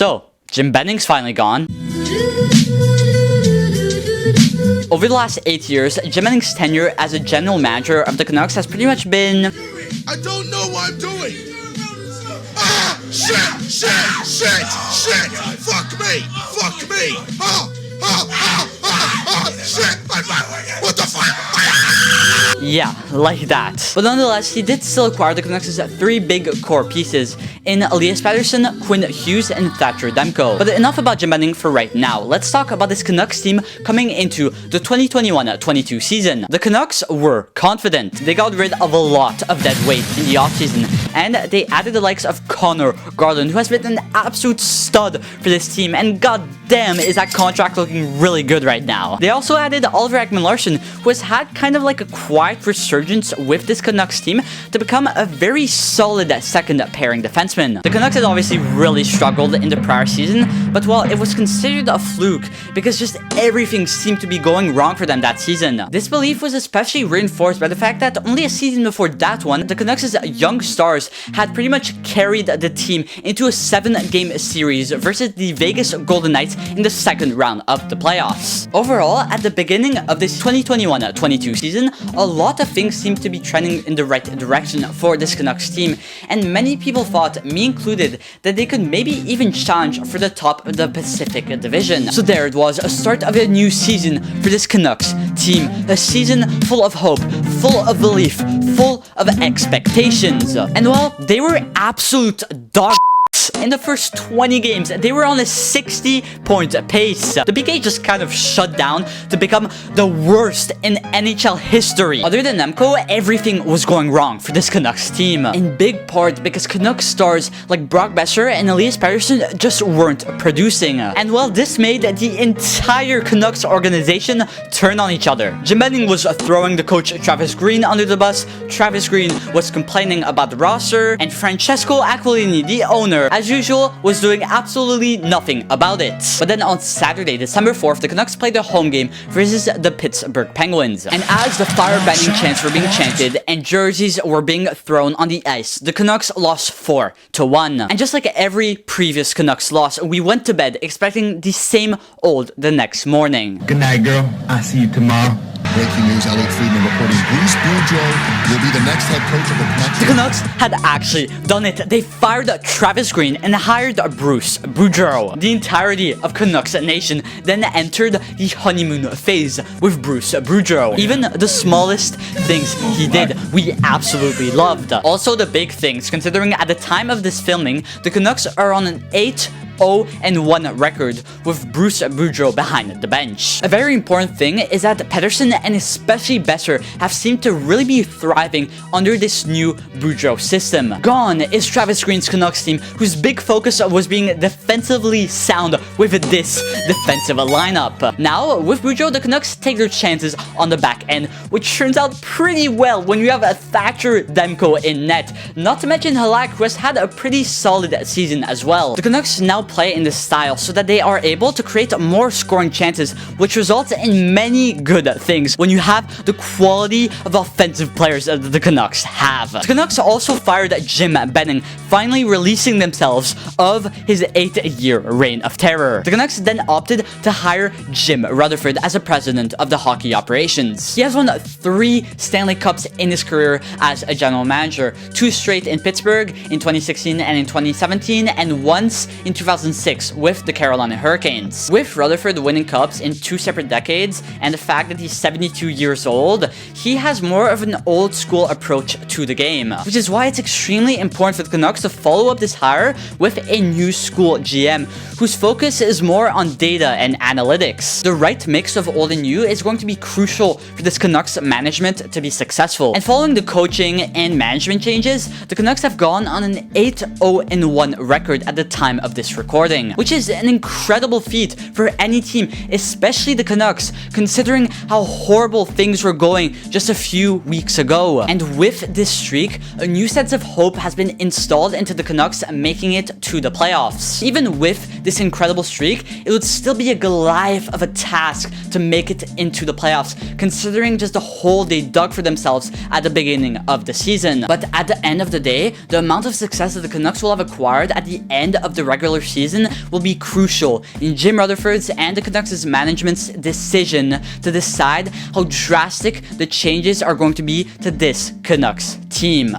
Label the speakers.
Speaker 1: So, Jim Benning's finally gone. Over the last 8 years, Jim Benning's tenure as a general manager of the Canucks has pretty much been...
Speaker 2: I don't know what I'm doing! Ah! Shit! Fuck me! Shit! What the fuck?
Speaker 1: Yeah, like that. But nonetheless, he did still acquire the Canucks' 3 big core pieces in Elias Pettersson, Quinn Hughes, and Thatcher Demko. But enough about Jim Benning for right now. Let's talk about this Canucks team coming into the 2021-22 season. The Canucks were confident. They got rid of a lot of dead weight in the offseason, and they added the likes of Connor Garland, who has been an absolute stud for this team, and goddamn is that contract looking really good right now. They also added Oliver Ekman-Larsson, who has had kind of like a quiet resurgence with this Canucks team to become a very solid second pairing defenseman. The Canucks had obviously really struggled in the prior season, but well, it was considered a fluke because just everything seemed to be going wrong for them that season. This belief was especially reinforced by the fact that only a season before that one, the Canucks' young stars had pretty much carried the team into a 7-game series versus the Vegas Golden Knights in the second round of the playoffs. Overall, at the beginning of this 2021-22 season, a lot of things seemed to be trending in the right direction for this Canucks team, and many people thought, me included, that they could maybe even challenge for the top of the Pacific Division. So there it was, a start of a new season for this Canucks team, a season full of hope, full of belief, full of expectations. And well, they were absolute dog. In the first 20 games, they were on a 60-point pace. The PK just kind of shut down to become the worst in NHL history. Other than Nemko, everything was going wrong for this Canucks team. In big part because Canucks stars like Brock Besser and Elias Pettersson just weren't producing. And well, this made the entire Canucks organization turn on each other. Jim Benning was throwing the coach Travis Green under the bus, Travis Green was complaining about the roster, and Francesco Aquilini, the owner, as usual, was doing absolutely nothing about it. But then on Saturday, December 4th, the Canucks played their home game versus the Pittsburgh Penguins. And as the fire-banning chants were being chanted and jerseys were being thrown on the ice, the Canucks lost 4-1. And just like every previous Canucks loss, we went to bed expecting the same old the next morning.
Speaker 3: Good night, girl. I'll see you tomorrow.
Speaker 2: Breaking news, Elliot Friedman reporting Bruce Boudreau will be the next head coach of the Canucks.
Speaker 1: The Canucks had actually done it. They fired Travis Green and hired Bruce Boudreau. The entirety of Canucks Nation then entered the honeymoon phase with Bruce Boudreau. Even the smallest things he did, we absolutely loved. Also the big things, considering at the time of this filming, the Canucks are on an 8-0-1 record with Bruce Boudreau behind the bench. A very important thing is that Pettersson and especially Besser have seemed to really be thriving under this new Boudreau system. Gone is Travis Green's Canucks team, whose big focus was being defensively sound with this defensive lineup. Now, with Boudreau, the Canucks take their chances on the back end, which turns out pretty well when you have a Thatcher Demko in net. Not to mention Halak, who has had a pretty solid season as well. The Canucks now play in this style so that they are able to create more scoring chances, which results in many good things when you have the quality of offensive players that the Canucks have. The Canucks also fired Jim Benning, finally releasing themselves of his 8-year reign of terror. The Canucks then opted to hire Jim Rutherford as a president of the hockey operations. He has won 3 Stanley Cups in his career as a general manager, 2 straight in Pittsburgh in 2016 and in 2017, and once in 2006 with the Carolina Hurricanes. With Rutherford winning cups in 2 separate decades and the fact that he's 72 years old, he has more of an old school approach to the game, which is why it's extremely important for the Canucks to follow up this hire with a new school GM whose focus is more on data and analytics. The right mix of old and new is going to be crucial for this Canucks management to be successful. And following the coaching and management changes, the Canucks have gone on an 8-0-1 record at the time of this recording, which is an incredible feat for any team, especially the Canucks, considering how horrible things were going just a few weeks ago. And with this streak, a new sense of hope has been installed into the Canucks, making it to the playoffs. Even with this incredible streak, it would still be a Goliath of a task to make it into the playoffs, considering just the hole they dug for themselves at the beginning of the season. But at the end of the day, the amount of success that the Canucks will have acquired at the end of the regular season will be crucial in Jim Rutherford's and the Canucks' management's decision to decide how drastic the changes are going to be to this Canucks team.